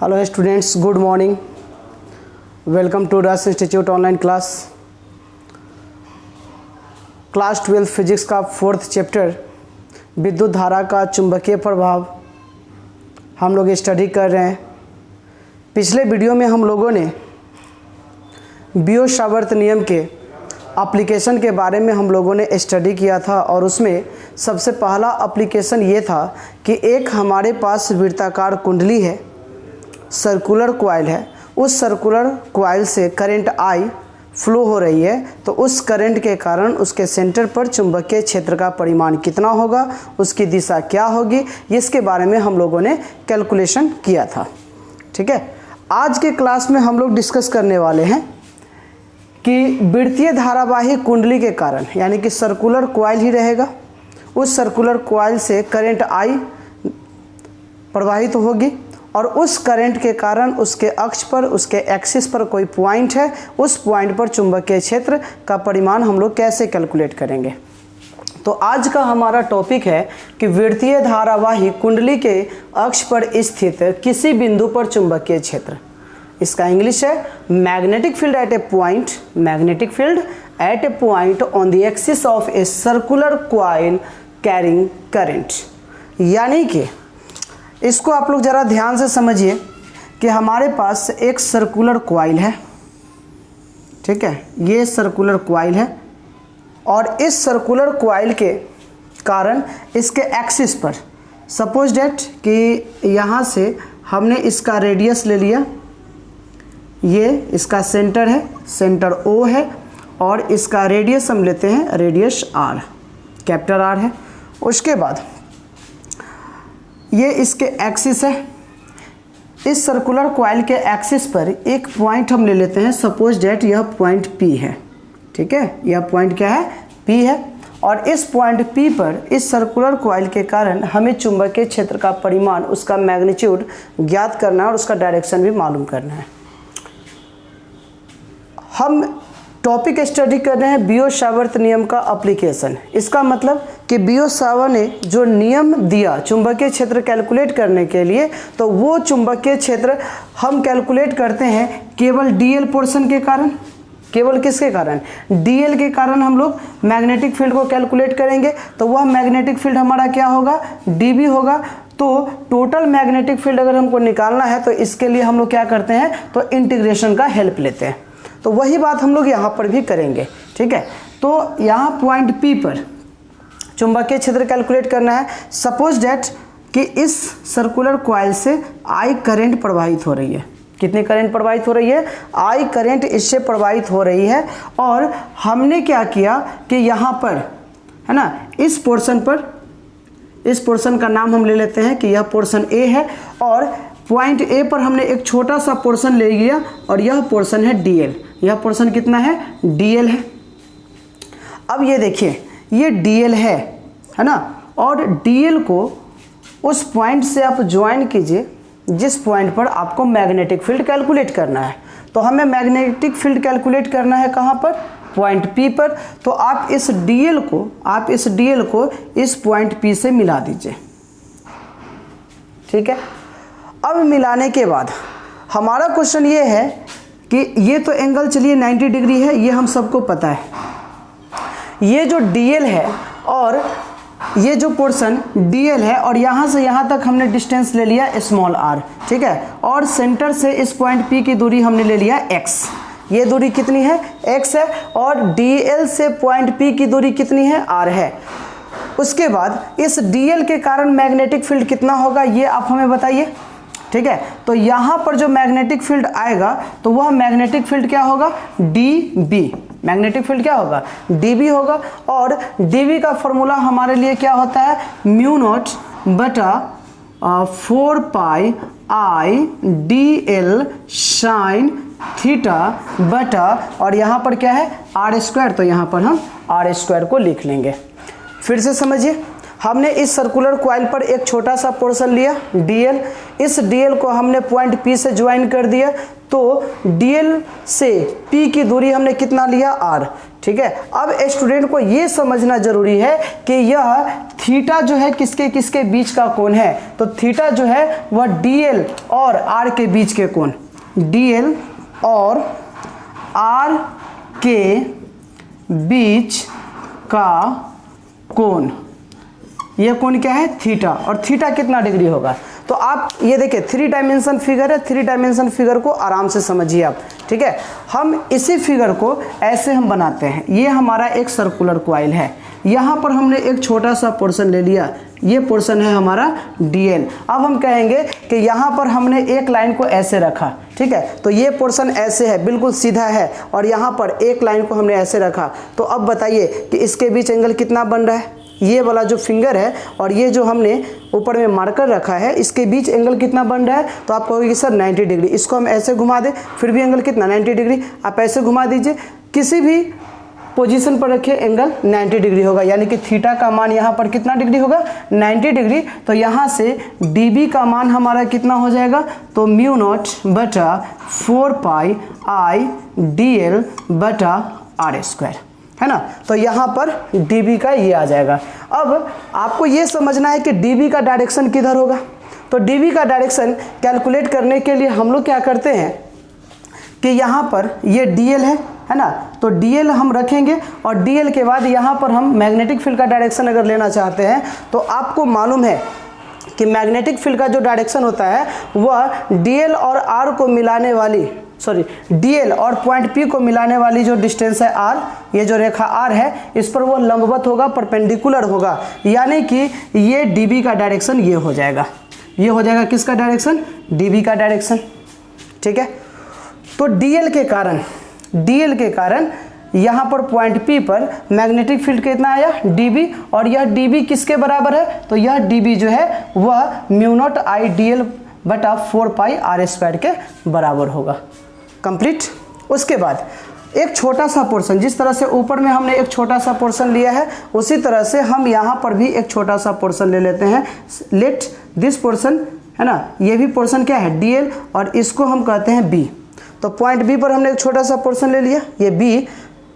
Hello students, good morning. Welcome to Ras institute online class 12 physics का 4th chapter विद्युत धारा का चुंबकीय प्रभाव हम लोग स्टडी कर रहे हैं। पिछले वीडियो में हम लोगों ने बियो-सावर्त नियम के एप्लीकेशन के बारे में हम लोगों ने स्टडी किया था और उसमें सबसे पहला एप्लीकेशन ये था कि एक हमारे पास वृत्ताकार कुंडली है, सर्कुलर कॉइल है। उस सर्कुलर कॉइल से करंट आई फ्लो हो रही है, तो उस करंट के कारण उसके सेंटर पर चुंबकीय क्षेत्र का परिमाण कितना होगा, उसकी दिशा क्या होगी, इसके बारे में हम लोगों ने कैलकुलेशन किया था। ठीक है, आज के क्लास में हम लोग डिस्कस करने वाले हैं कि वृत्तीय धारावाही कुंडली के कारण, यानी कि सर्कुलर कॉइल ही रहेगा, उस सर्कुलर कॉइल से करंट आई प्रवाहित होगी और उस करंट के कारण उसके अक्ष पर, उसके एक्सिस पर कोई पॉइंट है, उस पॉइंट पर चुंबकीय क्षेत्र का परिमाण हम लोग कैसे कैलकुलेट करेंगे। तो आज का हमारा टॉपिक है कि वृत्तीय धारावाही कुंडली के अक्ष पर स्थित किसी बिंदु पर चुंबकीय क्षेत्र, इसका इंग्लिश है magnetic field at A point, magnetic field at A point on the axis of a circular coil carrying current. यानी कि इसको आप लोग ज़रा ध्यान से समझिए कि हमारे पास एक सर्कुलर कॉइल है, ठीक है, ये सर्कुलर कॉइल है और इस सर्कुलर कॉइल के कारण इसके एक्सिस पर, सपोज डेट कि यहाँ से हमने इसका रेडियस ले लिया, ये इसका सेंटर है, सेंटर O है और इसका रेडियस हम लेते हैं रेडियस R, कैपिटल R है। उसके बाद ये इसके एक्सिस है, इस सर्कुलर कॉइल के एक्सिस पर एक पॉइंट हम ले लेते हैं, सपोज डेट यह पॉइंट P है, ठीक है, यह पॉइंट क्या है, P है और इस पॉइंट P पर इस सर्कुलर कॉइल के कारण हमें चुंबकीय क्षेत्र का परिमाण, उसका मैग्नीट्यूड ज्ञात करना है और उसका डायरेक्शन भी मालूम करना है। हम टॉपिक स्टडी कर रहे हैं बियो-सावर्त नियम का एप्लीकेशन। इसका मतलब कि बियो-सावर्त ने जो नियम दिया चुंबकीय क्षेत्र कैलकुलेट करने के लिए, तो वो चुंबकीय क्षेत्र हम कैलकुलेट करते हैं केवल डीएल पोर्शन के कारण। केवल किसके कारण? डीएल के कारण हम लोग मैग्नेटिक फील्ड को कैलकुलेट करेंगे, तो वह मैग्नेटिक फील्ड हमारा क्या होगा, डीबी होगा। तो टोटल मैग्नेटिक फील्ड अगर हमको निकालना है तो इसके लिए हम लोग क्या करते हैं, तो इंटीग्रेशन का हेल्प लेते हैं। तो वही बात हम लोग यहाँ पर भी करेंगे। ठीक है, तो यहाँ पॉइंट P पर चुंबकीय क्षेत्र कैलकुलेट करना है। सपोज डेट कि इस सर्कुलर कॉइल से I करंट प्रवाहित हो रही है। कितनी करंट प्रवाहित हो रही है? I करंट इससे प्रवाहित हो रही है और हमने क्या किया कि यहाँ पर, है ना, इस पोर्शन पर, इस पोर्शन का नाम हम ले लेते हैं कि यह पोर्शन A है और पॉइंट A पर हमने एक छोटा सा पोर्शन ले लिया और यह पोर्शन है DL। यह पोर्शन कितना है? DL है। अब ये देखिए, ये DL है ना, और DL को उस पॉइंट से आप ज्वाइन कीजिए जिस पॉइंट पर आपको मैग्नेटिक फील्ड कैलकुलेट करना है। तो हमें मैग्नेटिक फील्ड कैलकुलेट करना है कहाँ पर? पॉइंट P पर। तो आप इस DL को इस पॉइंट P से मिला दीजिए। ठीक है, अब मिलाने के बाद हमारा क्वेश्चन ये है कि ये तो एंगल चलिए 90 डिग्री है, ये हम सबको पता है। ये जो DL है और ये जो पोर्शन DL है और यहाँ से यहाँ तक हमने डिस्टेंस ले लिया स्मॉल r, ठीक है, और सेंटर से इस पॉइंट P की दूरी हमने ले लिया x। ये दूरी कितनी है? x है और DL से पॉइंट P की दूरी कितनी है? r है। उसके बाद इस DL के कारण मैग्नेटिक फील्ड कितना होगा, ये आप हमें बताइए। ठीक है, तो यहाँ पर जो मैग्नेटिक फील्ड आएगा तो वह मैग्नेटिक फील्ड क्या होगा? DB। मैग्नेटिक फील्ड क्या होगा? DB होगा और DB का फॉर्मूला हमारे लिए क्या होता है? म्यू नॉट बटा 4 pi I DL sine theta बटा, और यहाँ पर क्या है? R square. तो यहाँ पर हम R स्क्वायर को लिख लेंगे। फिर से समझिए, हमने इस सर्कुलर कॉइल पर एक छोटा सा पोर्शन लिया dl, इस dl को हमने पॉइंट P से ज्वाइन कर दिया, तो dl से P की दूरी हमने कितना लिया r। ठीक है, अब स्टूडेंट को ये समझना जरूरी है कि यह थीटा जो है किसके किसके बीच का कोण है, तो थीटा जो है वह dl और r के बीच के कोण, dl और r के बीच का कोण, यह कोण क्या है थीटा, और थीटा कितना डिग्री होगा। तो आप ये देखिए 3 डायमेंशन फिगर है, 3 डायमेंशन फिगर को आराम से समझिए आप। ठीक है, हम इसी फिगर को ऐसे हम बनाते हैं, ये हमारा एक सर्कुलर कॉइल है, यहाँ पर हमने एक छोटा सा पोर्शन ले लिया, ये पोर्शन है हमारा dl। अब हम कहेंगे कि यहाँ पर हमने एक लाइन को ऐसे रखा, ठीक है, तो ये पोर्शन ऐसे है बिल्कुल सीधा है, और यहाँ पर एक लाइन को हमने ऐसे रखा, तो अब बताइए कि इसके बीच एंगल कितना बन रहा है, ये वाला जो फिंगर है और ये जो हमने ऊपर में मार्कर रखा है इसके बीच एंगल कितना बन रहा है, तो आप कहोगे कि सर 90 डिग्री। इसको हम ऐसे घुमा दें फिर भी एंगल कितना 90 डिग्री, आप ऐसे घुमा दीजिए, किसी भी पोजीशन पर रखिए एंगल 90 डिग्री होगा, यानी कि थीटा का मान यहाँ पर कितना डिग्री होगा 90 डिग्री। तो यहाँ से dB का मान हमारा कितना हो जाएगा, तो म्यू नॉट बटा 4 पाई आई dl बटा r स्क्वायर, है ना। तो यहाँ पर dB का ये आ जाएगा। अब आपको ये समझना है कि dB का डायरेक्शन किधर होगा, तो dB का डायरेक्शन कैलकुलेट करने के लिए हम लोग क्या करते हैं कि यहाँ पर ये dl है ना, तो dl हम रखेंगे और dl के बाद यहाँ पर हम मैग्नेटिक फील्ड का डायरेक्शन अगर लेना चाहते हैं तो आपको मालूम है कि मैग्नेटिक फील्ड का जो डायरेक्शन होता है वह dl और r को मिलाने वाली dl और पॉइंट P को मिलाने वाली जो डिस्टेंस है r, ये जो रेखा r है इस पर वो लंबवत होगा, परपेंडिकुलर होगा, यानी कि ये dB का डायरेक्शन ये हो जाएगा, ये हो जाएगा किसका डायरेक्शन dB का डायरेक्शन। ठीक है, तो dl के कारण यहाँ पर पॉइंट P पर मैग्नेटिक फील्ड कितना आया dB, और यह dB किसके बराबर है, तो यह dB जो है वह म्यू नॉट आई dl बटा 4 पाई r स्क्वायर के बराबर होगा। कंप्लीट। उसके बाद एक छोटा सा पोर्शन, जिस तरह से ऊपर में हमने एक छोटा सा पोर्शन लिया है उसी तरह से हम यहाँ पर भी एक छोटा सा पोर्शन ले लेते हैं। लेट दिस पोर्शन, है ना, ये भी पोर्शन क्या है dl और इसको हम कहते हैं b। तो पॉइंट B पर हमने एक छोटा सा पोर्शन ले लिया, ये B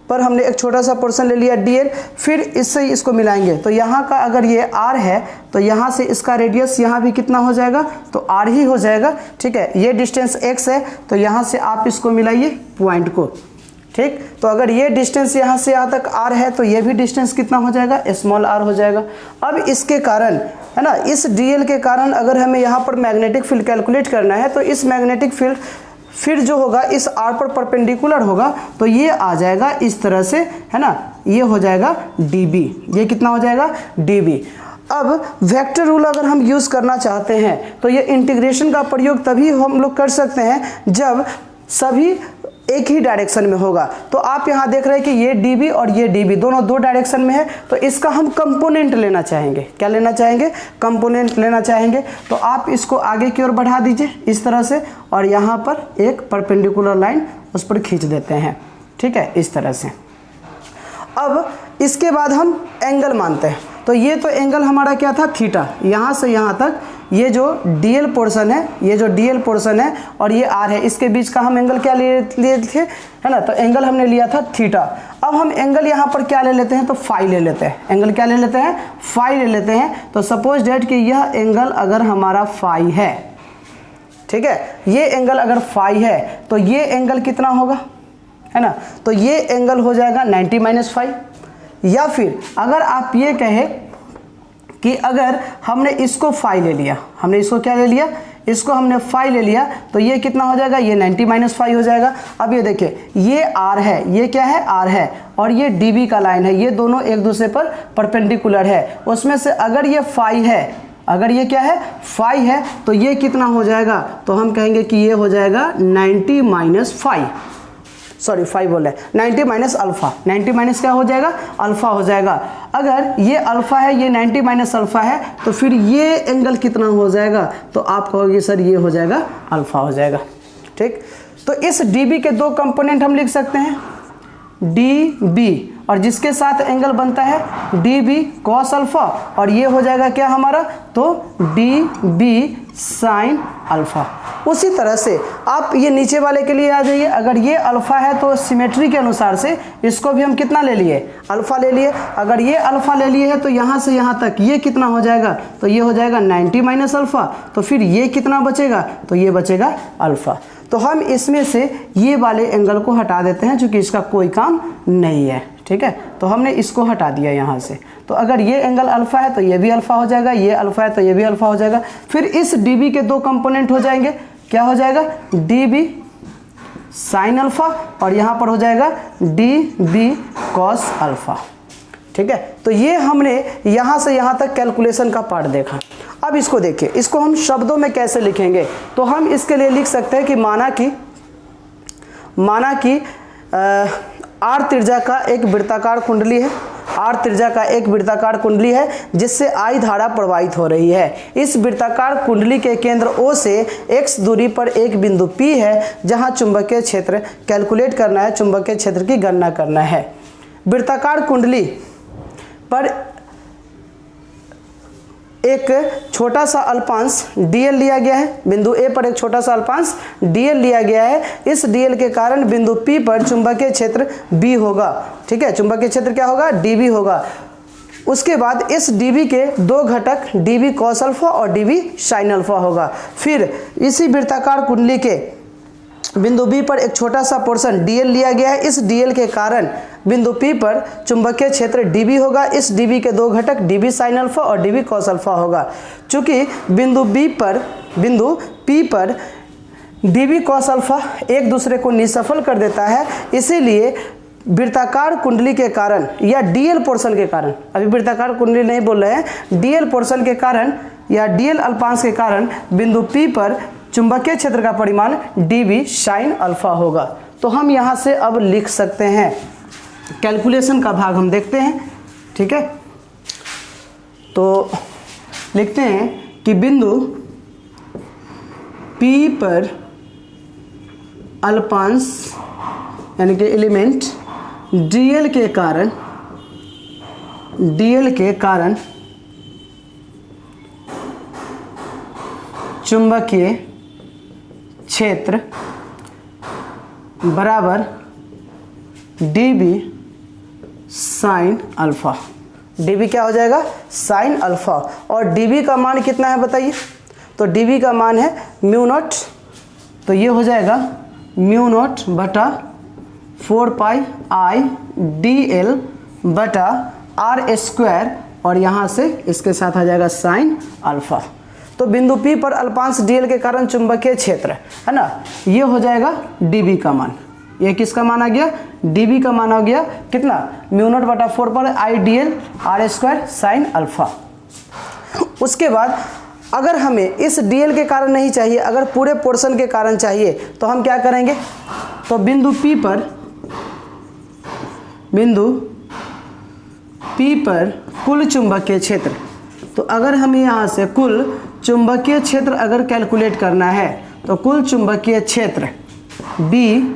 पर हमने एक छोटा सा पोर्शन ले लिया dl, फिर इससे इसको मिलाएंगे, तो यहाँ का अगर ये r है तो यहाँ से इसका रेडियस यहाँ भी कितना हो जाएगा, तो r ही हो जाएगा। ठीक है, ये डिस्टेंस x है, तो यहाँ से आप इसको मिलाइए पॉइंट को। ठीक, तो अगर ये डिस्टेंस यहाँ से यहाँ तक r है तो ये भी डिस्टेंस कितना हो जाएगा, स्मॉल r हो जाएगा। अब इसके कारण, है ना, इस dl के कारण अगर हमें यहाँ पर मैग्नेटिक फील्ड कैलकुलेट करना है तो इस मैग्नेटिक फील्ड फिर जो होगा इस r पर परपेंडिकुलर होगा, तो ये आ जाएगा इस तरह से, है ना, ये हो जाएगा dB, ये कितना हो जाएगा dB। अब वेक्टर रूल अगर हम यूज़ करना चाहते हैं तो ये इंटीग्रेशन का प्रयोग तभी हम लोग कर सकते हैं जब सभी एक ही डायरेक्शन में होगा। तो आप यहाँ देख रहे हैं कि ये dB और ये dB दोनों दो डायरेक्शन में है, तो इसका हम कंपोनेंट लेना चाहेंगे। क्या लेना चाहेंगे, कंपोनेंट लेना चाहेंगे। तो आप इसको आगे की ओर बढ़ा दीजिए इस तरह से, और यहाँ पर एक परपेंडिकुलर लाइन उस पर खींच देते हैं। ठीक है, इस तरह से। अब इसके बाद हम एंगल मानते हैं, तो ये तो एंगल हमारा क्या था थीटा, यहाँ से यहाँ तक ये जो dl पोर्शन है, ये जो dl पोर्शन है और ये r है, इसके बीच का हम एंगल क्या लिए थे, है ना, तो एंगल हमने लिया था थीटा। अब हम एंगल यहाँ पर क्या ले लेते हैं, तो फाई ले लेते हैं। एंगल क्या ले लेते हैं, फाई ले लेते हैं। तो सपोज डेट कि यह एंगल अगर हमारा फाई है, ठीक है, ये एंगल अगर फाई है तो ये एंगल कितना होगा, है ना, तो ये एंगल हो जाएगा 90 माइनस फाई। या फिर अगर आप ये कहें कि अगर हमने इसको फाई ले लिया, हमने इसको क्या ले लिया, इसको हमने फाई ले लिया, तो ये कितना हो जाएगा, ये 90 माइनस फाई हो जाएगा। अब ये देखिए, ये r है, ये क्या है r है, और ये dB का लाइन है, ये दोनों एक दूसरे पर परपेंडिकुलर है। उसमें से अगर ये फाई है, अगर ये क्या है फाई है, तो ये कितना हो जाएगा, तो हम कहेंगे कि ये हो जाएगा 90 माइनस फाई, सॉरी 5 बोल रहे हैं, 90 माइनस अल्फा। 90 माइनस क्या हो जाएगा, अल्फा हो जाएगा। अगर ये अल्फा है, ये 90 माइनस अल्फा है, तो फिर ये एंगल कितना हो जाएगा, तो आप कहोगे सर ये हो जाएगा अल्फा हो जाएगा। ठीक, तो इस dB के दो कंपोनेंट हम लिख सकते हैं, dB और जिसके साथ एंगल बनता है डी बी कॉस अल्फा, और ये हो जाएगा क्या हमारा, तो डी बी साइन अल्फा। उसी तरह से आप ये नीचे वाले के लिए आ जाइए, अगर ये अल्फा है तो सिमेट्री के अनुसार से इसको भी हम कितना ले लिए, अल्फा ले लिए। अगर ये अल्फा ले लिए है तो यहाँ से यहाँ तक ये कितना हो जाएगा, तो ये हो जाएगा 90 माइनस अल्फा, तो फिर ये कितना बचेगा, तो ये बचेगा अल्फा। तो हम इसमें से ये वाले एंगल को हटा देते हैं क्योंकि इसका कोई काम नहीं है, ठीक है। तो हमने इसको हटा दिया यहाँ से। तो अगर ये एंगल अल्फा है तो ये भी अल्फा हो जाएगा, ये अल्फा है तो ये भी अल्फा हो जाएगा। फिर इस dB के दो कंपोनेंट हो जाएंगे, क्या हो जाएगा, dB साइन अल्फा, और यहाँ पर हो जाएगा dB कॉस अल्फा, ठीक है। तो ये हमने यहाँ से यहाँ तक कैलकुलेशन का पार्ट देखा। अब इसको देखिए, इसको हम शब्दों में कैसे लिखेंगे, तो हम इसके लिए लिख सकते हैं कि माना कि आर त्रिज्या का एक वृत्ताकार कुंडली है, आर त्रिज्या का एक वृत्ताकार कुंडली है जिससे आई धारा प्रवाहित हो रही है। इस वृत्ताकार कुंडली के केंद्र O से x दूरी पर एक बिंदु P है जहां चुंबकीय क्षेत्र कैलकुलेट करना है, चुंबकीय क्षेत्र की गणना करना है। वृत्ताकार कुंडली पर एक छोटा सा अल्पांश dl लिया गया है, बिंदु A पर एक छोटा सा अल्पांश dl लिया गया है। इस dl के कारण बिंदु P पर चुंबकीय क्षेत्र B होगा, ठीक है, चुंबकीय क्षेत्र क्या होगा, dB होगा। उसके बाद इस dB के दो घटक dB cos अल्फा और dB sin अल्फा होगा। फिर इसी वृत्ताकार कुंडली के बिंदु B पर एक छोटा सा पोर्शन dl लिया गया है। इस dl के कारण बिंदु P पर चुंबकीय क्षेत्र dB होगा। इस dB के दो घटक dB sin अल्फा और dB cos अल्फा होगा। चूंकि बिंदु P पर dB cos अल्फा एक दूसरे को निसफल कर देता है, इसीलिए वृत्ताकार कुंडली के कारण या dl पोर्शन के कारण, अभी वृत्ताकार कुंडली नहीं बोल रहे हैं, dl पोर्शन के कारण या dl अल्पांश के कारण बिंदु P पर चुंबकीय क्षेत्र का परिमाण dB sin अल्फा होगा। तो हम यहाँ से अब लिख सकते हैं, कैलकुलेशन का भाग हम देखते हैं, ठीक है। तो लिखते हैं कि बिंदु P पर अल्पांश यानी कि एलिमेंट dl के कारण चुंबकीय क्षेत्र बराबर dB साइन अल्फा, dB क्या हो जाएगा, साइन अल्फा। और dB का मान कितना है बताइए, तो dB का मान है म्यू नॉट, तो ये हो जाएगा म्यू नॉट बटा 4 पाई I dl बटा r स्क्वायर, और यहाँ से इसके साथ आ जाएगा साइन अल्फा। तो बिंदु P पर अल्पांश dl के कारण चुंबकीय क्षेत्र है ना, ये हो जाएगा dB का मान। ये किसका मान आ गया, dB का मान आ गया कितना, म्यू नॉट बटा 4 पर I dl r square sine alpha. उसके बाद अगर हमें इस dl के कारण नहीं चाहिए, अगर पूरे पोर्शन के कारण चाहिए, तो हम क्या करेंगे, तो बिंदु P पर कुल चुंबकीय क्षेत्र, तो अगर हमें यहाँ से कुल चुंबकीय क्षेत्र अगर कैलकुलेट करना है, तो कुल चुंबकीय क्षेत्र B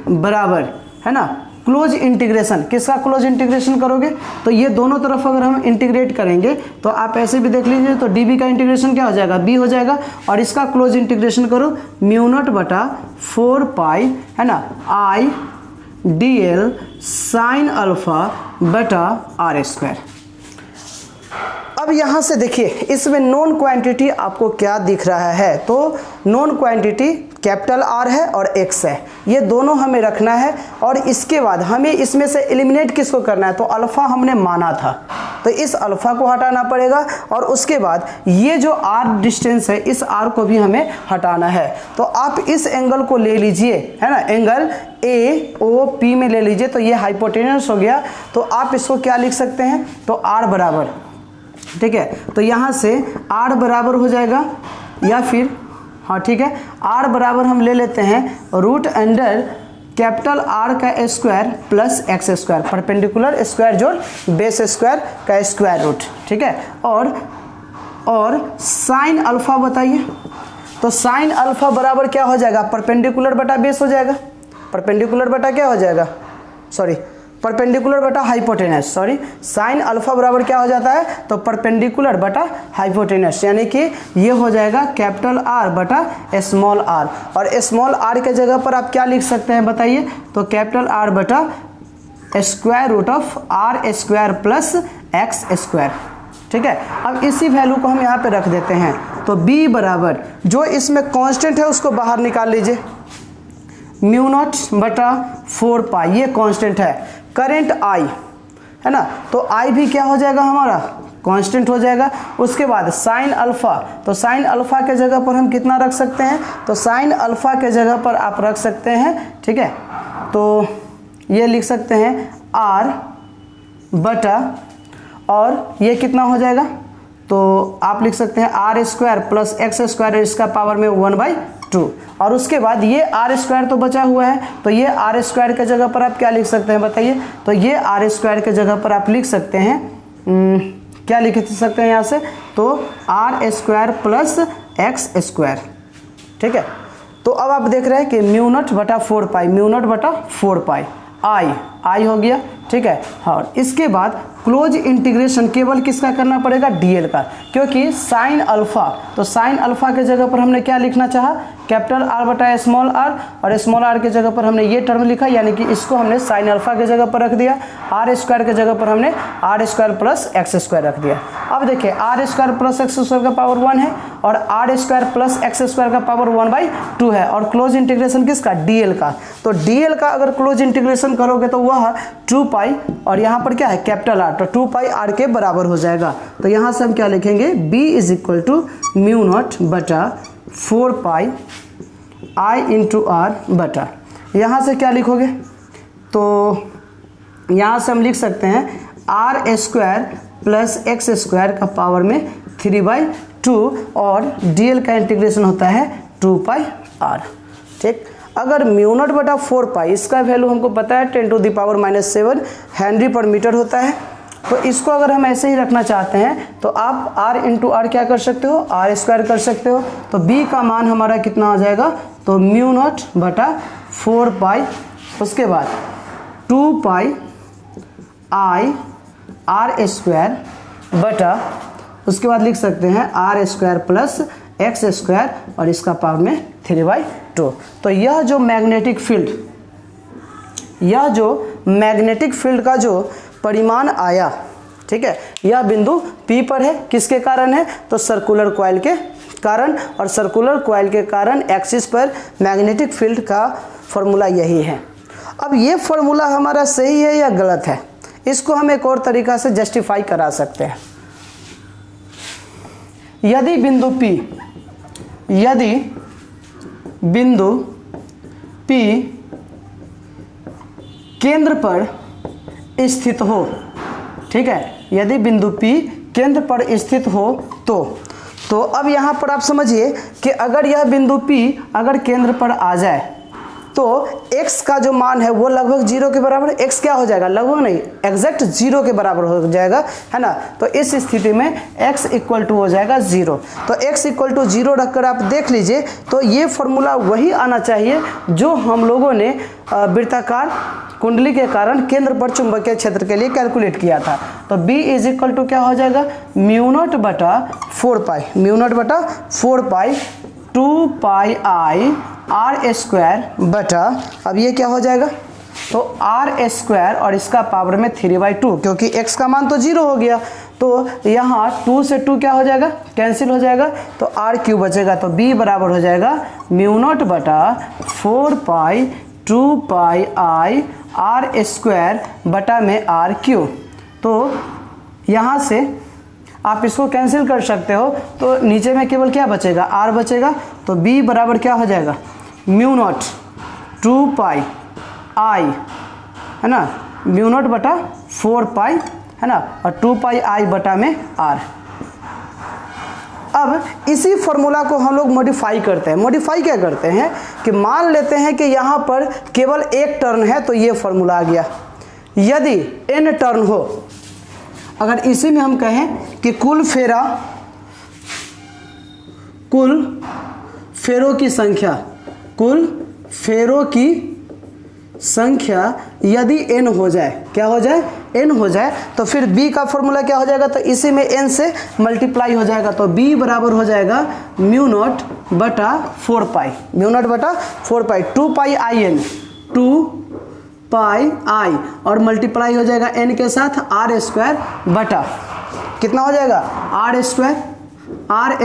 बराबर है ना, क्लोज इंटीग्रेशन, किसका क्लोज इंटीग्रेशन करोगे, तो ये दोनों तरफ अगर हम इंटीग्रेट करेंगे तो आप ऐसे भी देख लीजिए, तो dB का इंटीग्रेशन क्या हो जाएगा, B हो जाएगा, और इसका क्लोज इंटीग्रेशन करो म्यू नॉट बटा 4 पाई है ना I dl साइन अल्फा बटा r स्क्वायर। अब यहाँ से देखिए इसमें नॉन क्वांटिटी आपको क्या दिख रहा है, तो नॉन क्वांटिटी कैपिटल R है और X है, ये दोनों हमें रखना है। और इसके बाद हमें इसमें से एलिमिनेट किसको करना है, तो अल्फ़ा हमने माना था, तो इस अल्फ़ा को हटाना पड़ेगा। और उसके बाद ये जो R डिस्टेंस है, इस R को भी हमें हटाना है। तो आप इस एंगल को ले लीजिए है ना, एंगल AOP में ले लीजिए, तो ये हाइपोटेनस हो गया। तो आप इसको क्या लिख सकते हैं, तो R बराबर, ठीक है, तो यहाँ से R बराबर हो जाएगा, या फिर हाँ ठीक है, R बराबर हम ले लेते हैं रूट अंडर कैपिटल R का square plus x square, perpendicular square जोड़ बेस स्क्वायर का स्क्वायर रूट, ठीक है। और साइन अल्फा बताइए, तो साइन अल्फा बराबर क्या हो जाएगा, परपेंडिकुलर बटा बेस हो जाएगा, परपेंडिकुलर बटा क्या हो जाएगा, सॉरी परपेंडिकुलर बटा हाइपोटेनस, सॉरी, साइन अल्फा बराबर क्या हो जाता है, तो परपेंडिकुलर बटा हाइपोटेनस, यानी कि ये हो जाएगा कैपिटल आर बटा स्मॉल आर। और स्मॉल आर के जगह पर आप क्या लिख सकते हैं बताइए, तो कैपिटल आर बटा square root of R square plus x square. ठीक है, अब इसी वैल्यू को हम यहाँ पे रख देते हैं, तो b बराबर जो इसमें कांस्टेंट है उसको बाहर निकाल लीजिए, म्यू नॉट बटा 4 पाई, ये कांस्टेंट है। करंट I है ना, तो I भी क्या हो जाएगा हमारा, कांस्टेंट हो जाएगा। उसके बाद साइन अल्फा, तो साइन अल्फा के जगह पर हम कितना रख सकते हैं, तो साइन अल्फा के जगह पर आप रख सकते हैं, ठीक है, तो ये लिख सकते हैं R बटा, और ये कितना हो जाएगा, तो आप लिख सकते हैं R square plus x square, इसका पावर में 1/2। और उसके बाद ये आर स्क्वायर तो बचा हुआ है, तो ये आर स्क्वायर के जगह पर आप क्या लिख सकते हैं बताइए, तो ये आर स्क्वायर के जगह पर आप लिख सकते हैं क्या लिख सकते हैं यहाँ से, तो R square plus x square. ठीक है, तो अब आप देख रहे हैं कि म्यू नॉट बटा 4 पाई, म्यू नॉट बटा 4 पाई आई हो गया। ठीक है, और इसके बाद क्लोज इंटीग्रेशन केवल किसका करना पड़ेगा, डीएल का, क्योंकि साइन अल्फा, तो साइन अल्फा के जगह पर हमने क्या लिखना चाहा, कैपिटल आर बटा स्मॉल आर, और स्मॉल आर के जगह पर हमने ये टर्म लिखा, यानी कि इसको हमने साइन अल्फा के जगह पर रख दिया, आर स्क्वायर के जगह पर हमने R square plus x square रख दिया। अब देखिए R square plus x square का पावर 1 है, और R square plus x square का पावर 1/2 है, और क्लोज इंटीग्रेशन किसका, डीएल का। तो डीएल का अगर क्लोज इंटीग्रेशन करोगे तो वह 2 पाई, और यहाँ पर क्या है कैपिटल आर, तो 2 पाई आर के बराबर हो जाएगा। तो यहाँ से हम क्या लिखेंगे, b is equal to mu naught बटा 4 पाई आई इंटू आर बटा, यहाँ से क्या लिखोगे, तो यहाँ से हम लिख सकते हैं R square plus x square का पावर में 3/2, और डीएल का इंटीग्रेशन होता है 2 पाई आर। ठीक, अगर म्यू नॉट बटा 4 पाई, इसका वैल्यू हमको पता है 10⁻⁷ हेनरी पर मीटर होता है, तो इसको अगर हम ऐसे ही रखना चाहते हैं तो आप r इंटू आर क्या कर सकते हो, आर स्क्वायर कर सकते हो। तो b का मान हमारा कितना हो जाएगा, तो म्यू नॉट बटा 4 पाई, उसके बाद 2 पाई आई आर स्क्वायर बटा, उसके बाद लिख सकते हैं R square plus x square, और इसका पावर में 3/2। तो यह जो मैग्नेटिक फील्ड का जो परिमाण आया, ठीक है, यह बिंदु P पर है, किसके कारण है, तो सर्कुलर कॉइल के कारण, और सर्कुलर कॉइल के कारण एक्सिस पर मैग्नेटिक फील्ड का फॉर्मूला यही है। अब ये फॉर्मूला हमारा सही है या गलत है, इसको हम एक और तरीका से जस्टिफाई करा सकते हैं। यदि बिंदु P केंद्र पर स्थित हो, ठीक है, यदि बिंदु P केंद्र पर स्थित हो तो अब यहाँ पर आप समझिए कि अगर यह बिंदु P अगर केंद्र पर आ जाए तो x का जो मान है वो लगभग 0 के बराबर, x क्या हो जाएगा, लगभग नहीं एग्जैक्ट 0 के बराबर हो जाएगा, है ना। तो इस स्थिति में x इक्वल टू हो जाएगा 0। तो x इक्वल टू 0 रखकर आप देख लीजिए, तो ये फॉर्मूला वही आना चाहिए जो हम लोगों ने वृत्ताकार कुंडली के कारण केंद्र पर चुंबकीय क्षेत्र के लिए कैलकुलेट किया था। तो b इज इक्वल टू क्या हो जाएगा, म्यू नॉट बटा 4 पाई, म्यू नॉट बटा 4 पाई 2 पाई आई आर स्क्वायर बटा, अब ये क्या हो जाएगा, तो आर स्क्वायर और इसका पावर में 3/2, क्योंकि x का मान तो 0 हो गया, तो यहाँ 2 से 2 क्या हो जाएगा, कैंसिल हो जाएगा, तो r³ बचेगा। तो b बराबर हो जाएगा म्यू नॉट बटा 4 पाई 2 पाई आई आर स्क्वायर बटा में r³। तो यहाँ से आप इसको कैंसिल कर सकते हो, तो नीचे में केवल क्या बचेगा, r बचेगा। तो b बराबर क्या हो जाएगा, म्यू नॉट 2 पाई आई, है ना, म्यू नॉट बटा 4 पाई, है ना, और 2 पाई आई बटा में r। अब इसी फॉर्मूला को हम लोग मॉडिफाई करते हैं। मॉडिफाई क्या करते हैं कि मान लेते हैं कि यहाँ पर केवल एक टर्न है, तो ये फॉर्मूला आ गया। यदि n टर्न हो, अगर इसी में हम कहें कि कुल फेरों की संख्या संख्या यदि n हो जाए, क्या हो जाए, n हो जाए, तो फिर b का फॉर्मूला क्या हो जाएगा, तो इसी में n से मल्टीप्लाई हो जाएगा, तो b बराबर हो जाएगा म्यू नॉट बटा 4 पाई, म्यू नॉट बटा 4 पाई, 2 पाई आई एन, 2 पाई आई, और मल्टीप्लाई हो जाएगा n के साथ आर स्क्वायर बटा कितना हो जाएगा, R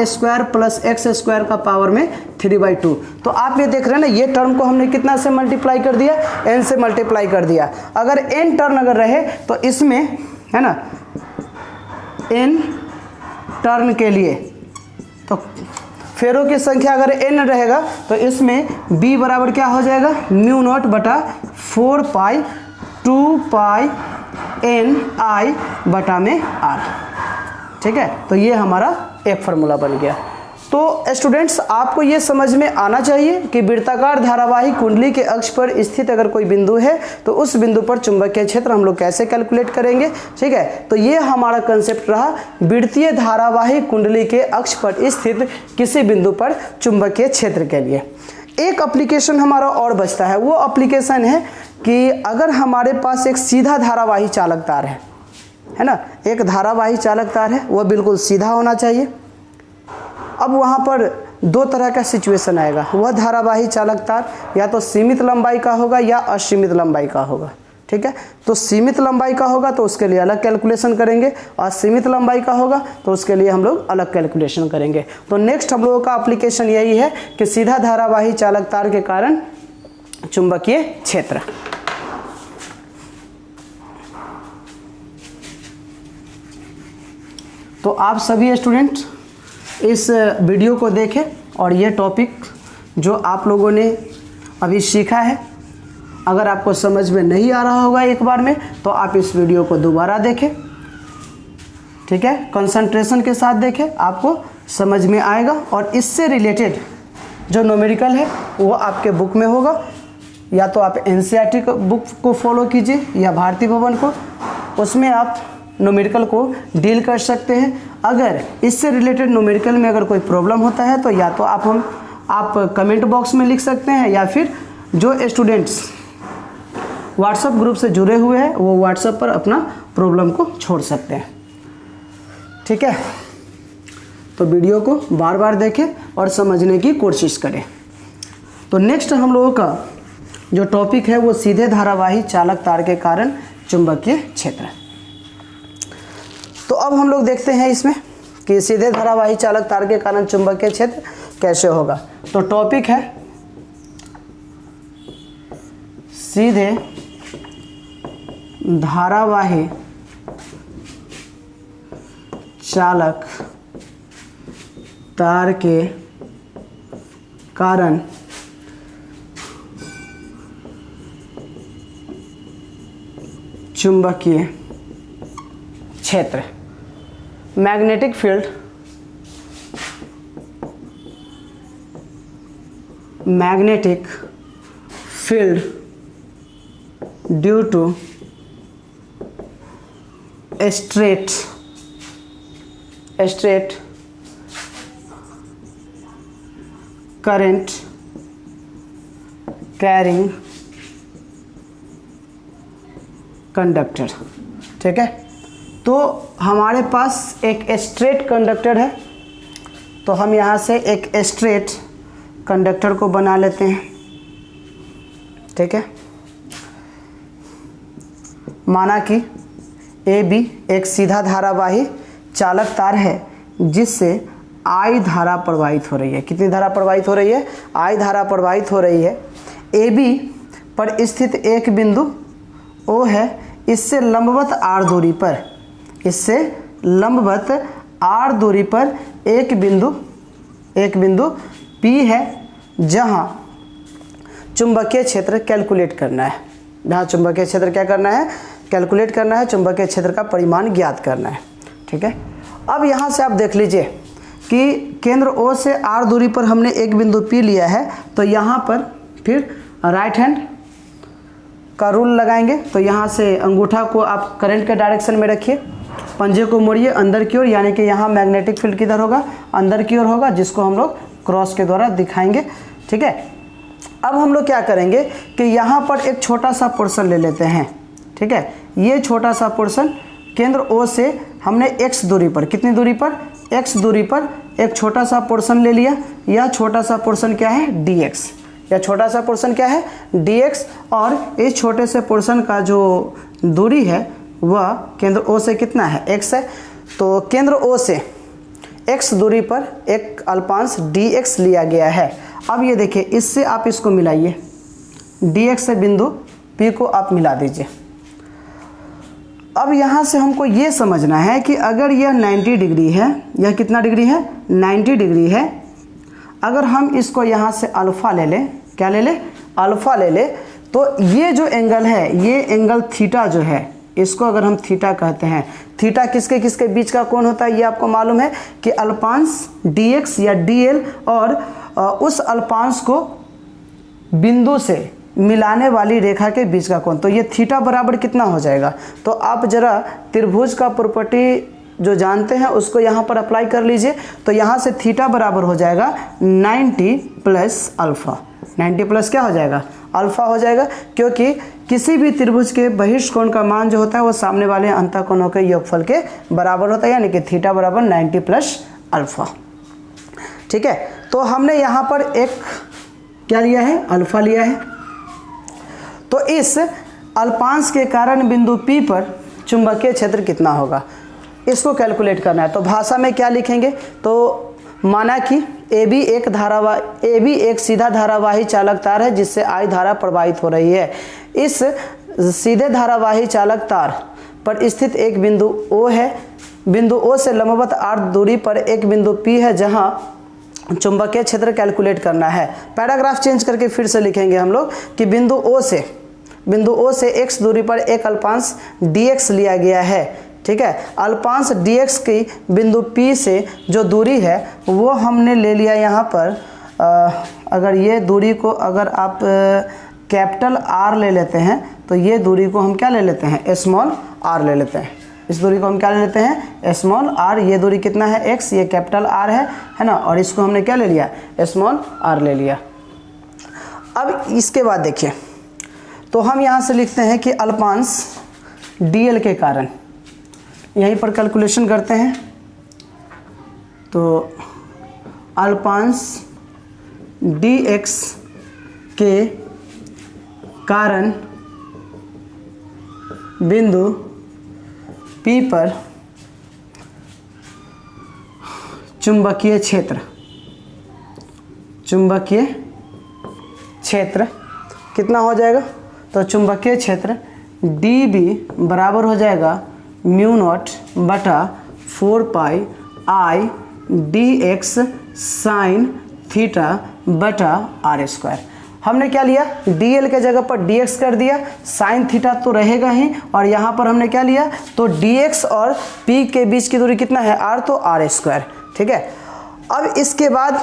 square plus x square का पावर में 3/2। तो आप ये देख रहे हैं ना, ये टर्म को हमने कितना से मल्टीप्लाई कर दिया, n से मल्टीप्लाई कर दिया। अगर n टर्न अगर रहे तो इसमें है ना, n टर्न के लिए तो फेरों की संख्या अगर n रहेगा तो इसमें b बराबर क्या हो जाएगा, म्यू नॉट बटा 4 पाई 2 पाई n i बटा में r। ठीक है, तो ये हमारा एक फार्मूला बन गया। तो स्टूडेंट्स, आपको ये समझ में आना चाहिए कि वृत्ताकार धारावाही कुंडली के अक्ष पर स्थित अगर कोई बिंदु है तो उस बिंदु पर चुंबकीय क्षेत्र हम लोग कैसे कैलकुलेट करेंगे। ठीक है, तो ये हमारा कंसेप्ट रहा वृत्तीय धारावाही कुंडली के अक्ष पर स्थित किसी बिंदु पर चुंबकीय क्षेत्र के लिए। एक एप्लीकेशन हमारा और बचता है, वो एप्लीकेशन है कि अगर हमारे पास एक सीधा धारावाही चालक तार है ना, एक धारावाही चालक तार है, वह बिल्कुल सीधा होना चाहिए। अब वहाँ पर दो तरह का सिचुएशन आएगा, वह धारावाही चालक तार या तो सीमित लंबाई का होगा या असीमित लंबाई का होगा। ठीक है, तो सीमित लंबाई का होगा तो उसके लिए अलग कैलकुलेशन करेंगे, और सीमित लंबाई का होगा तो उसके लिए हम लोग अलग कैलकुलेशन करेंगे। तो नेक्स्ट हम लोगों का एप्लीकेशन यही है कि सीधा धारावाही चालक तार के कारण चुंबकीय क्षेत्र। तो आप सभी स्टूडेंट इस वीडियो को देखें और ये टॉपिक जो आप लोगों ने अभी सीखा है, अगर आपको समझ में नहीं आ रहा होगा एक बार में, तो आप इस वीडियो को दोबारा देखें। ठीक है, कंसंट्रेशन के साथ देखें, आपको समझ में आएगा। और इससे रिलेटेड जो न्यूमेरिकल है वो आपके बुक में होगा, या तो आप NCERT बुक को फॉलो कीजिए या भारती भवन को, उसमें आप न्यूमेरिकल को डील कर सकते हैं। अगर इससे रिलेटेड न्यूमेरिकल में अगर कोई प्रॉब्लम होता है तो या तो आप कमेंट बॉक्स में लिख सकते हैं, या फिर जो स्टूडेंट्स व्हाट्सएप ग्रुप से जुड़े हुए हैं वो व्हाट्सएप पर अपना प्रॉब्लम को छोड़ सकते हैं। ठीक है, तो वीडियो को बार बार देखें और समझने की कोशिश करें। तो नेक्स्ट हम लोगों का जो टॉपिक है वो सीधे धारावाही चालक तार के कारण चुंबकीय क्षेत्र। तो अब हम लोग देखते हैं इसमें कि सीधे धारावाही चालक तार के कारण चुंबकीय क्षेत्र कैसे होगा। तो टॉपिक है सीधे धारावाही चालक तार के कारण चुंबकीय क्षेत्र। Magnetic field, magnetic field due to straight current carrying conductor. ठीक है, तो हमारे पास एक स्ट्रेट कंडक्टर है, तो हम यहाँ से एक स्ट्रेट कंडक्टर को बना लेते हैं। ठीक है, माना कि AB एक सीधा धारावाही चालक तार है जिससे I धारा प्रवाहित हो रही है। कितनी धारा प्रवाहित हो रही है? I धारा प्रवाहित हो रही है। AB पर स्थित एक बिंदु O है, इससे लंबवत R दूरी पर, इससे लंबवत R दूरी पर एक बिंदु P है जहां चुंबकीय क्षेत्र कैलकुलेट करना है। जहां चुंबकीय क्षेत्र क्या करना है? कैलकुलेट करना है, चुंबकीय क्षेत्र का परिमाण ज्ञात करना है। ठीक है, अब यहां से आप देख लीजिए कि केंद्र O से R दूरी पर हमने एक बिंदु P लिया है, तो यहां पर फिर राइट हैंड का रूल लगाएंगे। तो यहाँ से अंगूठा को आप करंट के डायरेक्शन में रखिए, पंजे को मोड़िए अंदर की ओर, यानी कि यहाँ मैग्नेटिक फील्ड किधर होगा? अंदर की ओर होगा, जिसको हम लोग क्रॉस के द्वारा दिखाएंगे। ठीक है, अब हम लोग क्या करेंगे कि यहाँ पर एक छोटा सा पोर्शन ले लेते हैं, ठीक है। ये छोटा सा पोर्शन केंद्र O से हमने x दूरी पर, कितनी दूरी पर, x दूरी पर एक छोटा सा पोर्शन ले लिया। यह छोटा सा पोर्शन क्या है, dx। यह छोटा सा पोर्शन क्या है, dx। और इस छोटे से पोर्शन का जो दूरी है वह केंद्र O से कितना है, x है। तो केंद्र O से x दूरी पर एक अल्पांश dx लिया गया है। अब ये देखिए, इससे आप इसको मिलाइए, dx से बिंदु P को आप मिला दीजिए। अब यहाँ से हमको ये समझना है कि अगर यह 90 डिग्री है, यह कितना डिग्री है, 90 डिग्री है। अगर हम इसको यहाँ से अल्फ़ा ले लें, क्या ले लें, अल्फ़ा ले लें, तो ये जो एंगल है, ये एंगल थीटा जो है, इसको अगर हम थीटा कहते हैं, थीटा किसके किसके बीच का कोण होता है, ये आपको मालूम है कि अल्पांश dx या dl और उस अल्पांश को बिंदु से मिलाने वाली रेखा के बीच का कोण। तो ये थीटा बराबर कितना हो जाएगा, तो आप जरा त्रिभुज का प्रॉपर्टी जो जानते हैं उसको यहाँ पर अप्लाई कर लीजिए। तो यहाँ से थीटा बराबर हो जाएगा 90 प्लस अल्फ़ा। 90 प्लस क्या हो जाएगा, अल्फ़ा हो जाएगा, क्योंकि किसी भी त्रिभुज के बहिष्ठ कोण का मान जो होता है वो सामने वाले अंतःकोणों के योगफल के बराबर होता है, यानी कि थीटा बराबर 90 प्लस अल्फ़ा। ठीक है, तो हमने यहाँ पर एक क्या लिया है, अल्फ़ा लिया है। तो इस अल्पांश के कारण बिंदु P पर चुंबकीय क्षेत्र कितना होगा, इसको कैलकुलेट करना है। तो भाषा में क्या लिखेंगे, तो माना कि AB एक सीधा धारावाही चालक तार है जिससे I धारा प्रवाहित हो रही है। इस सीधे धारावाही चालक तार पर स्थित एक बिंदु O है। बिंदु O से लंबवत r दूरी पर एक बिंदु P है जहां चुंबकीय क्षेत्र कैलकुलेट करना है। पैराग्राफ चेंज करके फिर से लिखेंगे हम लोग कि बिंदु O से x दूरी पर एक अल्पांश dx लिया गया है। ठीक है, अल्पांश dx की बिंदु P से जो दूरी है वो हमने ले लिया यहाँ पर। अगर ये दूरी को अगर आप कैपिटल R ले लेते हैं तो ये दूरी को हम क्या ले लेते हैं, स्मॉल r ले लेते हैं। इस दूरी को हम क्या ले लेते हैं, स्मॉल r। ये दूरी कितना है, x, ये कैपिटल R है ना, और इसको हमने क्या ले लिया, स्मॉल r ले लिया। अब इसके बाद देखिए, तो हम यहाँ से लिखते हैं कि अल्पांश dl के कारण, यहीं पर कैलकुलेशन करते हैं। तो अल्पांश dx के कारण बिंदु P पर चुंबकीय क्षेत्र कितना हो जाएगा, तो चुंबकीय क्षेत्र dB बराबर हो जाएगा म्यू नॉट बटा 4 pi I dx sine theta बटा r स्क्वायर। हमने क्या लिया, dl के जगह पर dx कर दिया, साइन थीटा तो रहेगा ही, और यहाँ पर हमने क्या लिया, तो dx और p के बीच की दूरी कितना है, r, तो r स्क्वायर। ठीक है, अब इसके बाद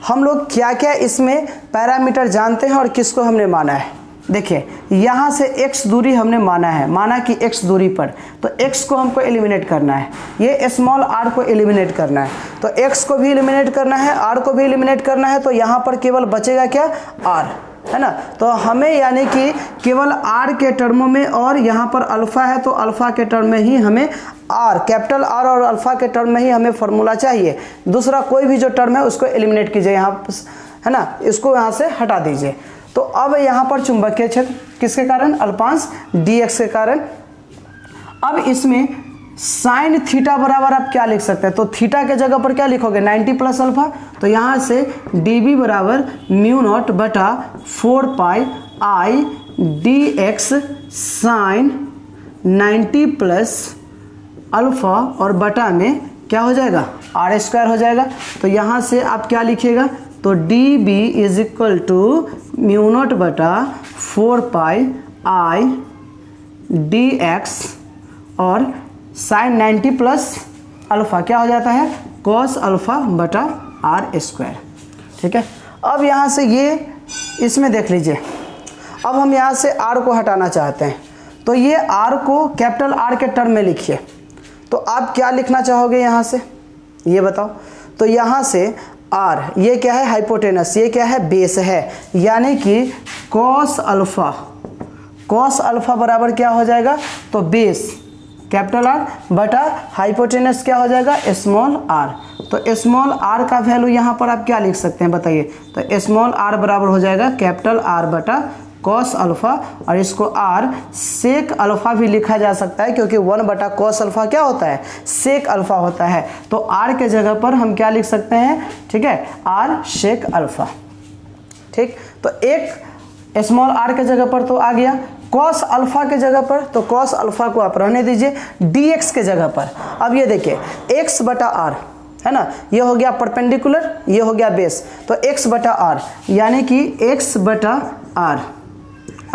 हम लोग क्या क्या इसमें पैरामीटर जानते हैं और किसको हमने माना है। देखिए, यहाँ से x दूरी हमने माना है, माना कि x दूरी पर, तो x को हमको एलिमिनेट करना है, ये स्मॉल r को एलिमिनेट करना है, तो x को भी एलिमिनेट करना है, r को भी एलिमिनेट करना है, तो यहाँ पर केवल बचेगा क्या, r, है ना। तो हमें यानी कि केवल r के टर्मों में, और यहाँ पर अल्फ़ा है तो अल्फ़ा के टर्म में ही हमें r, कैपिटल R और अल्फ़ा के टर्म में ही हमें फॉर्मूला चाहिए। दूसरा कोई भी जो टर्म है उसको एलिमिनेट कीजिए यहाँ, है ना, इसको यहाँ से हटा दीजिए। तो अब यहाँ पर चुंबकीय क्षेत्र किसके कारण, अल्पांश dx के कारण। अब इसमें साइन थीटा बराबर आप क्या लिख सकते हैं, तो थीटा के जगह पर क्या लिखोगे, 90 प्लस अल्फा। तो यहाँ से dB बराबर म्यू नॉट बटा 4 pi I dx sine 90 plus alpha, और बटा में क्या हो जाएगा, r स्क्वायर हो जाएगा। तो यहाँ से आप क्या लिखिएगा, तो dB is equal to mu naught बटा 4 पाई I dx और साइन 90 प्लस अल्फ़ा क्या हो जाता है, कॉस अल्फ़ा बटा r स्क्वायर। ठीक है, अब यहाँ से ये इसमें देख लीजिए, अब हम यहाँ से r को हटाना चाहते हैं, तो ये r को कैपिटल R के टर्म में लिखिए। तो आप क्या लिखना चाहोगे यहाँ से, ये बताओ। तो यहाँ से R ये क्या है, हाइपोटेनस, ये क्या है, बेस है, यानी कि कॉस अल्फा बराबर क्या हो जाएगा, तो बेस कैपिटल R बटा हाइपोटेनस क्या हो जाएगा, स्मॉल r। तो स्मॉल r का वैल्यू यहाँ पर आप क्या लिख सकते हैं बताइए, तो स्मॉल r बराबर हो जाएगा कैपिटल R बटा कॉस अल्फा, और इसको r सेक अल्फा भी लिखा जा सकता है, क्योंकि 1 बटा कॉस अल्फा क्या होता है, सेक अल्फा होता है। तो r के जगह पर हम क्या लिख सकते हैं, ठीक है, r सेक अल्फा। ठीक, तो एक स्मॉल r के जगह पर तो आ गया, कॉस अल्फा के जगह पर, तो कॉस अल्फा को आप रहने दीजिए, dx के जगह पर। अब ये देखिए x बटा r है ना, ये हो गया परपेंडिकुलर, ये हो गया बेस, तो x बटा r यानी कि x बटा r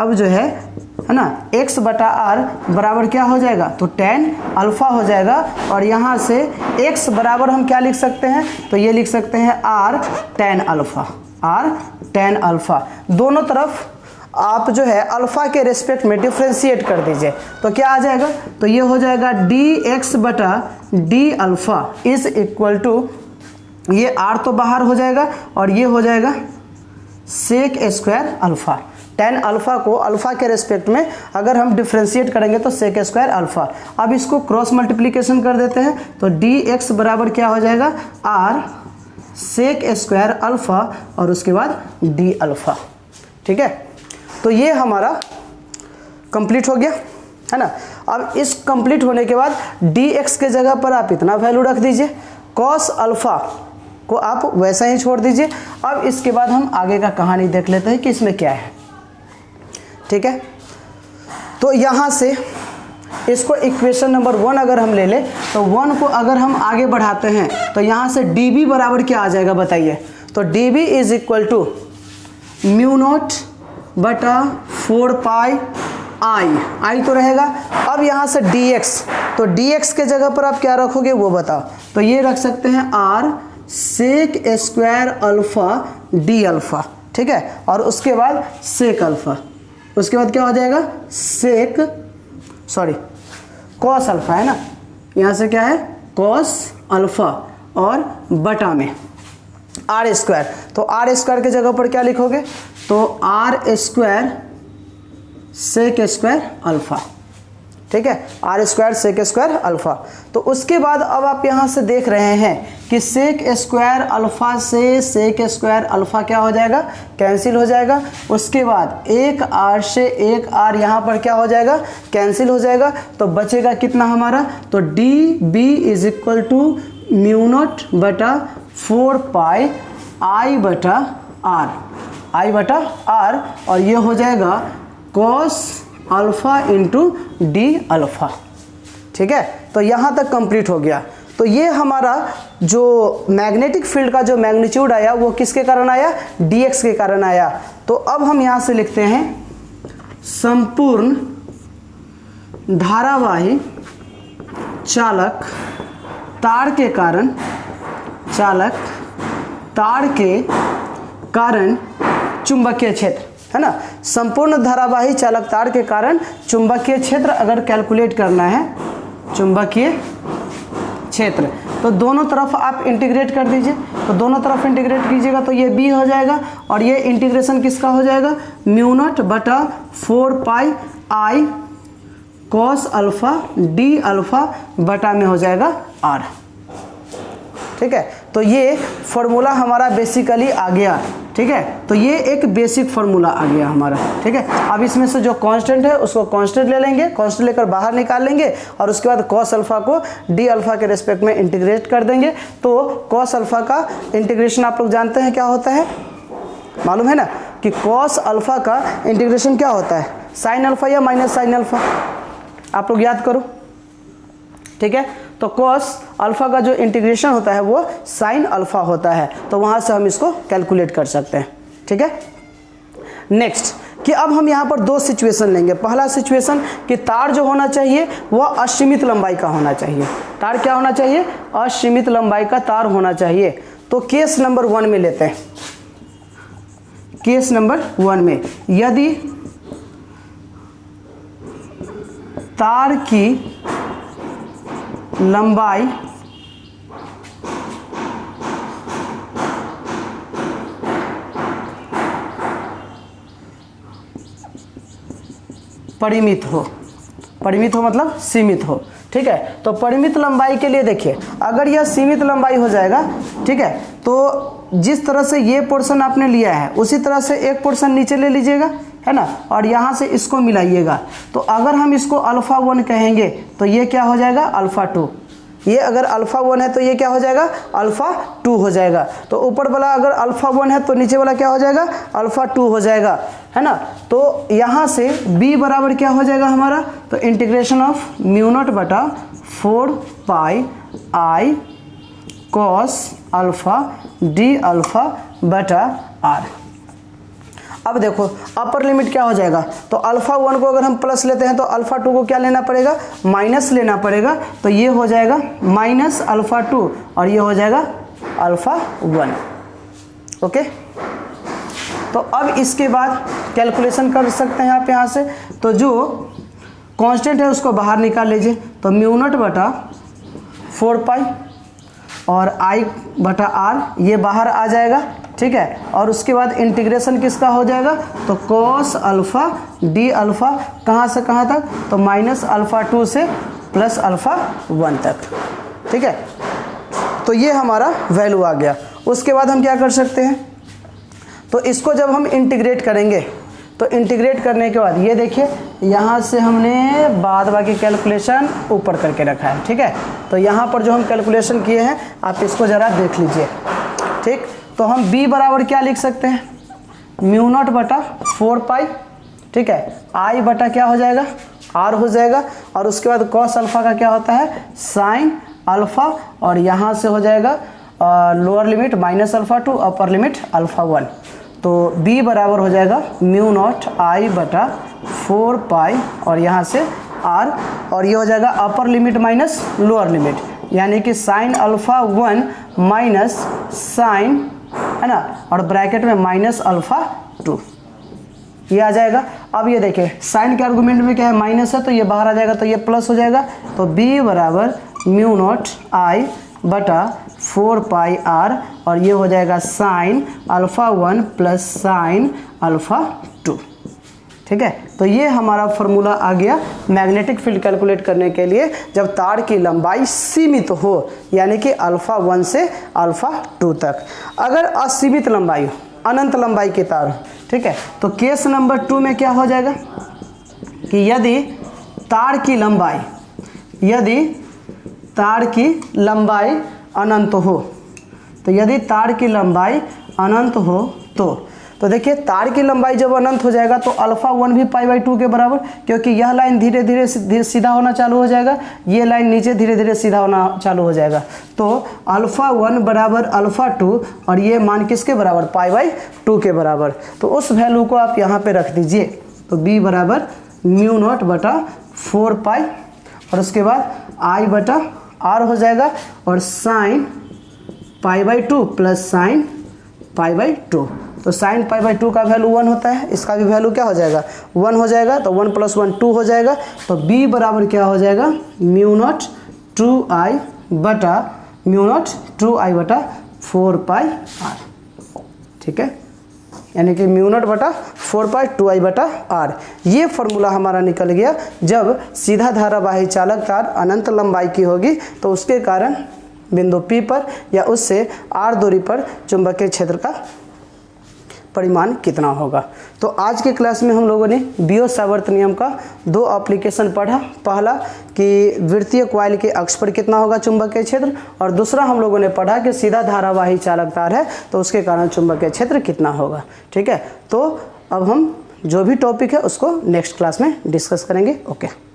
अब जो है ना x बटा r बराबर क्या हो जाएगा, तो tan अल्फा हो जाएगा। और यहाँ से x बराबर हम क्या लिख सकते हैं, तो ये लिख सकते हैं r tan अल्फा। दोनों तरफ आप जो है अल्फा के रेस्पेक्ट में डिफ्रेंशिएट कर दीजिए, तो क्या आ जाएगा, तो ये हो जाएगा dx बटा d alpha is equal to, ये r तो बाहर हो जाएगा और ये हो जाएगा sec square alpha. tan alpha को अल्फा के रेस्पेक्ट में अगर हम डिफ्रेंशिएट करेंगे तो सेक स्क्वायर अल्फा। अब इसको क्रॉस मल्टीप्लिकेशन कर देते हैं, तो dx बराबर क्या हो जाएगा, r सेक स्क्वायर अल्फा और उसके बाद d अल्फा। ठीक है, तो ये हमारा कंप्लीट हो गया है ना। अब इस कंप्लीट होने के बाद dx के जगह पर आप इतना वैल्यू रख दीजिए, cos अल्फा को आप वैसा ही छोड़ दीजिए। अब इसके बाद हम आगे का कहानी देख लेते हैं कि इसमें क्या है। ठीक है, तो यहाँ से इसको इक्वेशन नंबर 1 अगर हम ले लें, तो 1 को अगर हम आगे बढ़ाते हैं तो यहाँ से db बराबर क्या आ जाएगा बताइए, तो db is equal to mu naught बटा 4 पाई आई तो रहेगा। अब यहाँ से dx, तो dx के जगह पर आप क्या रखोगे वो बताओ, तो ये रख सकते हैं r sec square alpha d alpha. ठीक है, और उसके बाद सेक अल्फा, उसके बाद क्या हो जाएगा, कॉस अल्फा है ना, यहाँ से क्या है कॉस अल्फा और बटा में आर स्क्वायर, तो आर स्क्वायर के जगह पर क्या लिखोगे, तो R square sec square alpha. ठीक है, R square sec square alpha. तो उसके बाद अब आप यहाँ से देख रहे हैं कि सेक स्क्वायर अल्फा से सेक स्क्वायर अल्फा क्या हो जाएगा, कैंसिल हो जाएगा। उसके बाद एक आर से एक आर यहाँ पर क्या हो जाएगा, कैंसिल हो जाएगा। तो बचेगा कितना हमारा, तो d b is equal to mu naught बटा 4 पाई आई बटा आर, और ये हो जाएगा cos alpha into D alpha. ठीक है, तो यहाँ तक कंप्लीट हो गया। तो ये हमारा जो मैग्नेटिक फील्ड का जो मैग्नीट्यूड आया वो किसके कारण आया, dx के कारण आया। तो अब हम यहाँ से लिखते हैं संपूर्ण धारावाही चालक तार के कारण चुंबकीय क्षेत्र है ना, संपूर्ण धारावाही चालक तार के कारण चुंबकीय क्षेत्र अगर कैलकुलेट करना है, चुंबकीय क्षेत्र, तो दोनों तरफ आप इंटीग्रेट कर दीजिए। तो दोनों तरफ इंटीग्रेट कीजिएगा तो ये b हो जाएगा, और ये इंटीग्रेशन किसका हो जाएगा, म्यू नॉट बटा 4 पाई I cos alpha D alpha बटा में हो जाएगा r। ठीक है, तो ये फॉर्मूला हमारा बेसिकली आ गया। ठीक है, तो ये एक बेसिक फार्मूला आ गया हमारा। ठीक है, अब इसमें से जो कांस्टेंट है उसको कांस्टेंट ले लेंगे, कांस्टेंट लेकर बाहर निकाल लेंगे, और उसके बाद कॉस अल्फा को डी अल्फा के रेस्पेक्ट में इंटीग्रेट कर देंगे। तो कॉस अल्फा का इंटीग्रेशन आप लोग जानते हैं क्या होता है, मालूम है ना, कि कॉस अल्फा का इंटीग्रेशन क्या होता है, साइन अल्फा या माइनस साइन अल्फा, आप लोग याद करो। ठीक है, तो कॉस अल्फा का जो इंटीग्रेशन होता है वो साइन अल्फा होता है, तो वहाँ से हम इसको कैलकुलेट कर सकते हैं। ठीक है, नेक्स्ट कि अब हम यहाँ पर दो सिचुएशन लेंगे। पहला सिचुएशन कि तार जो होना चाहिए वह असीमित लंबाई का होना चाहिए। तार क्या होना चाहिए, असीमित लंबाई का तार होना चाहिए। तो केस नंबर 1 में लेते हैं। केस नंबर 1 में यदि तार की लंबाई परिमित हो, परिमित हो मतलब सीमित हो, ठीक है। तो परिमित लंबाई के लिए देखिए, अगर यह सीमित लंबाई हो जाएगा, ठीक है, तो जिस तरह से ये पोर्शन आपने लिया है उसी तरह से एक पोर्शन नीचे ले लीजिएगा, है ना, और यहाँ से इसको मिलाइएगा। तो अगर हम इसको अल्फ़ा 1 कहेंगे तो ये क्या हो जाएगा, अल्फ़ा 2। ये अगर अल्फ़ा 1 है तो ये क्या हो जाएगा, अल्फ़ा 2 हो जाएगा। तो ऊपर वाला अगर अल्फ़ा 1 है तो नीचे वाला क्या हो जाएगा, अल्फ़ा 2 हो जाएगा, है ना। तो यहाँ से b बराबर क्या हो जाएगा हमारा, तो इंटीग्रेशन ऑफ म्यू नॉट बटा 4 पाई I cos alpha D alpha बटा आर। अब देखो अपर लिमिट क्या हो जाएगा, तो अल्फ़ा 1 को अगर हम प्लस लेते हैं तो अल्फ़ा 2 को क्या लेना पड़ेगा, माइनस लेना पड़ेगा। तो ये हो जाएगा माइनस अल्फ़ा 2 और ये हो जाएगा अल्फ़ा 1। ओके, तो अब इसके बाद कैलकुलेशन कर सकते हैं आप यहाँ से। तो जो कांस्टेंट है उसको बाहर निकाल लीजिए, तो म्यू नॉट बटा 4 पाई और आई बटा आर ये बाहर आ जाएगा, ठीक है। और उसके बाद इंटीग्रेशन किसका हो जाएगा, तो कॉस अल्फ़ा डी अल्फ़ा कहाँ से कहाँ तक, तो माइनस अल्फ़ा 2 से प्लस अल्फ़ा 1 तक, ठीक है। तो ये हमारा वैल्यू आ गया। उसके बाद हम क्या कर सकते हैं, तो इसको जब हम इंटीग्रेट करेंगे तो इंटीग्रेट करने के बाद ये देखिए यहाँ से हमने बाद बाकी कैलकुलेशन ऊपर करके रखा है, ठीक है। तो यहाँ पर जो हम कैलकुलेशन किए हैं आप इसको ज़रा देख लीजिए, ठीक। तो हम b बराबर क्या लिख सकते हैं, म्यू नॉट बटा 4 पाई, ठीक है, आई बटा क्या हो जाएगा, r हो जाएगा। और उसके बाद कॉस अल्फ़ा का क्या होता है, साइन अल्फ़ा, और यहाँ से हो जाएगा lower limit minus alpha 2, upper limit alpha 1। तो b बराबर हो जाएगा म्यू नॉट आई बटा 4 पाई और यहाँ से r, और ये हो जाएगा upper limit minus lower limit, यानी कि साइन अल्फ़ा 1 माइनस साइन, है ना, और ब्रैकेट में माइनस अल्फ़ा 2 ये आ जाएगा। अब ये देखिए साइन के आर्गुमेंट में क्या है, माइनस है, तो ये बाहर आ जाएगा, तो ये प्लस हो जाएगा। तो b बराबर म्यू नॉट आई बटा 4 पाई आर और ये हो जाएगा sine alpha 1 plus sine alpha 2, ठीक है। तो ये हमारा फॉर्मूला आ गया मैग्नेटिक फील्ड कैलकुलेट करने के लिए जब तार की लंबाई सीमित हो, यानी कि अल्फ़ा 1 से अल्फ़ा 2 तक। अगर असीमित लंबाई हो, अनंत लंबाई के तार हो, ठीक है, तो केस नंबर 2 में क्या हो जाएगा कि यदि तार की लंबाई अनंत हो, तो यदि तार की लंबाई अनंत हो तो देखिए तार की लंबाई जब अनंत हो जाएगा तो अल्फ़ा 1 भी पाई बाई 2 के बराबर, क्योंकि यह लाइन धीरे धीरे सीधा होना चालू हो जाएगा, ये लाइन नीचे धीरे धीरे सीधा होना चालू हो जाएगा। तो अल्फ़ा 1 बराबर अल्फ़ा 2 और ये मान किसके बराबर, पाई बाई 2 के बराबर। तो उस वैल्यू को आप यहाँ पे रख दीजिए। तो b बराबर म्यू नॉट बटा 4 पाई और उसके बाद आई बटा आर हो जाएगा और sine pi by 2 plus sine pi by 2। तो साइन पाई बाई 2 का वैल्यू 1 होता है, इसका भी वैल्यू क्या हो जाएगा, 1 हो जाएगा। तो 1 + 1 2 हो जाएगा। तो b बराबर क्या हो जाएगा, म्यू नॉट 2i बटा 4 पाई आर, ठीक है, यानी कि म्यू नॉट बटा 4 पाई 2i बटा आर। ये फॉर्मूला हमारा निकल गया। जब सीधा धारावाही चालक तार अनंत लंबाई की होगी तो उसके कारण बिंदु P पर या उससे r दूरी पर चुंबकीय क्षेत्र का परिमाण कितना होगा। तो आज के क्लास में हम लोगों ने बियो-सावर्त नियम का 2 एप्लीकेशन पढ़ा। पहला कि वृत्तीय कॉइल के अक्ष पर कितना होगा चुंबकीय क्षेत्र, और दूसरा हम लोगों ने पढ़ा कि सीधा धारावाही चालक तार है तो उसके कारण चुंबकीय क्षेत्र कितना होगा, ठीक है। तो अब हम जो भी टॉपिक है उसको नेक्स्ट क्लास में डिस्कस करेंगे। ओके।